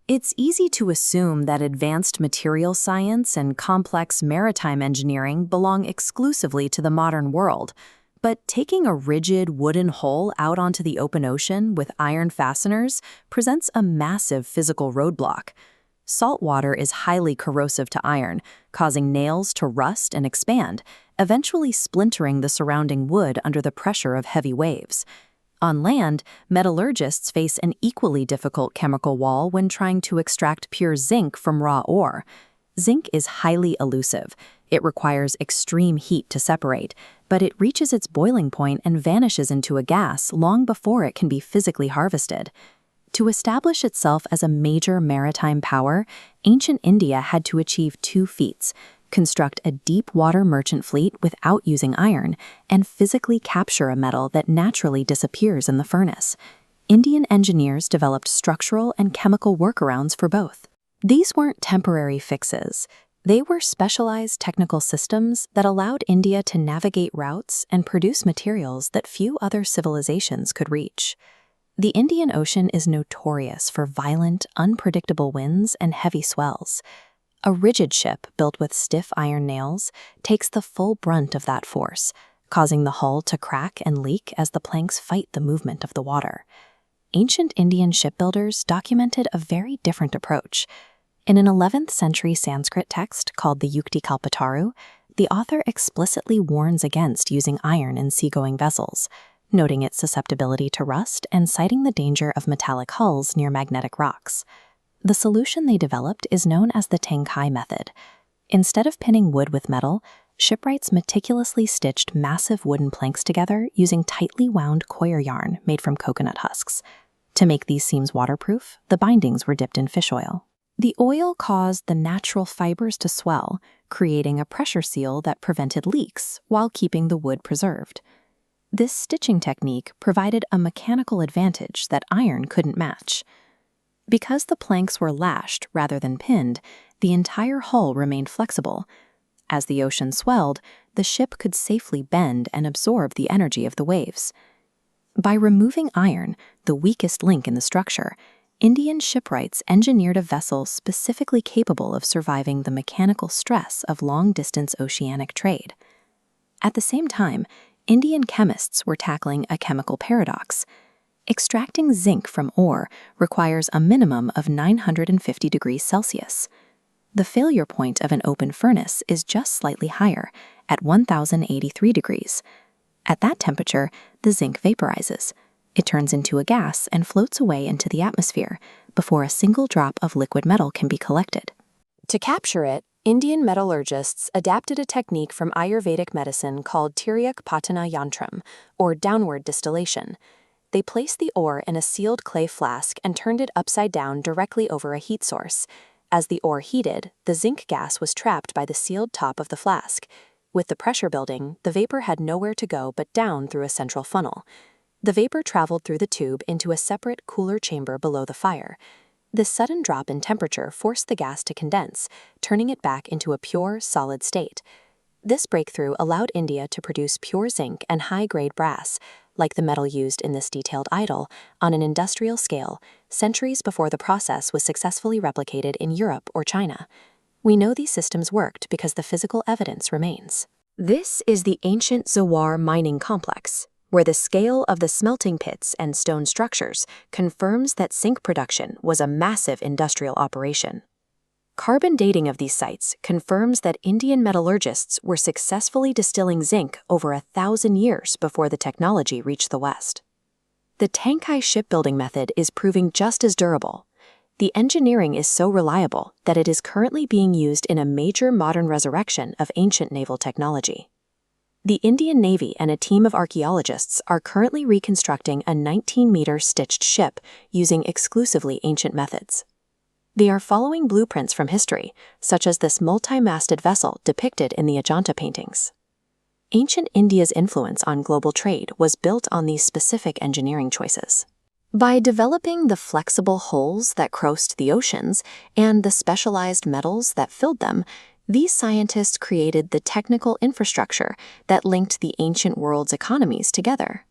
It's easy to assume that advanced material science and complex maritime engineering belong exclusively to the modern world. But taking a rigid wooden hull out onto the open ocean with iron fasteners presents a massive physical roadblock. Salt water is highly corrosive to iron, causing nails to rust and expand, eventually splintering the surrounding wood under the pressure of heavy waves. On land, metallurgists face an equally difficult chemical wall when trying to extract pure zinc from raw ore. Zinc is highly elusive. It requires extreme heat to separate, but it reaches its boiling point and vanishes into a gas long before it can be physically harvested. To establish itself as a major maritime power, ancient India had to achieve two feats: construct a deep-water merchant fleet without using iron, and physically capture a metal that naturally disappears in the furnace. Indian engineers developed structural and chemical workarounds for both. These weren't temporary fixes. They were specialized technical systems that allowed India to navigate routes and produce materials that few other civilizations could reach. The Indian Ocean is notorious for violent, unpredictable winds and heavy swells. A rigid ship built with stiff iron nails takes the full brunt of that force, causing the hull to crack and leak as the planks fight the movement of the water. Ancient Indian shipbuilders documented a very different approach. In an 11th century Sanskrit text called the Yukti Kalpataru, the author explicitly warns against using iron in seagoing vessels, noting its susceptibility to rust and citing the danger of metallic hulls near magnetic rocks. The solution they developed is known as the Tengkai method. Instead of pinning wood with metal, shipwrights meticulously stitched massive wooden planks together using tightly wound coir yarn made from coconut husks. To make these seams waterproof, the bindings were dipped in fish oil. The oil caused the natural fibers to swell, creating a pressure seal that prevented leaks while keeping the wood preserved. This stitching technique provided a mechanical advantage that iron couldn't match. Because the planks were lashed rather than pinned, the entire hull remained flexible. As the ocean swelled, the ship could safely bend and absorb the energy of the waves. By removing iron, the weakest link in the structure, Indian shipwrights engineered a vessel specifically capable of surviving the mechanical stress of long-distance oceanic trade. At the same time, Indian chemists were tackling a chemical paradox. Extracting zinc from ore requires a minimum of 950 degrees Celsius. The failure point of an open furnace is just slightly higher, at 1083 degrees. At that temperature, the zinc vaporizes. It turns into a gas and floats away into the atmosphere before a single drop of liquid metal can be collected. To capture it, Indian metallurgists adapted a technique from Ayurvedic medicine called Tiryak Patana Yantram, or downward distillation. They placed the ore in a sealed clay flask and turned it upside down directly over a heat source. As the ore heated, the zinc gas was trapped by the sealed top of the flask. With the pressure building, the vapor had nowhere to go but down through a central funnel. The vapor traveled through the tube into a separate, cooler chamber below the fire. This sudden drop in temperature forced the gas to condense, turning it back into a pure, solid state. This breakthrough allowed India to produce pure zinc and high-grade brass, like the metal used in this detailed idol, on an industrial scale, centuries before the process was successfully replicated in Europe or China. We know these systems worked because the physical evidence remains. This is the ancient Zawar mining complex, where the scale of the smelting pits and stone structures confirms that zinc production was a massive industrial operation. Carbon dating of these sites confirms that Indian metallurgists were successfully distilling zinc over 1,000 years before the technology reached the West. The Tengkai shipbuilding method is proving just as durable. The engineering is so reliable that it is currently being used in a major modern resurrection of ancient naval technology. The Indian Navy and a team of archaeologists are currently reconstructing a 19-meter stitched ship using exclusively ancient methods. They are following blueprints from history, such as this multi-masted vessel depicted in the Ajanta paintings. Ancient India's influence on global trade was built on these specific engineering choices. By developing the flexible hulls that crossed the oceans and the specialized metals that filled them, these scientists created the technical infrastructure that linked the ancient world's economies together.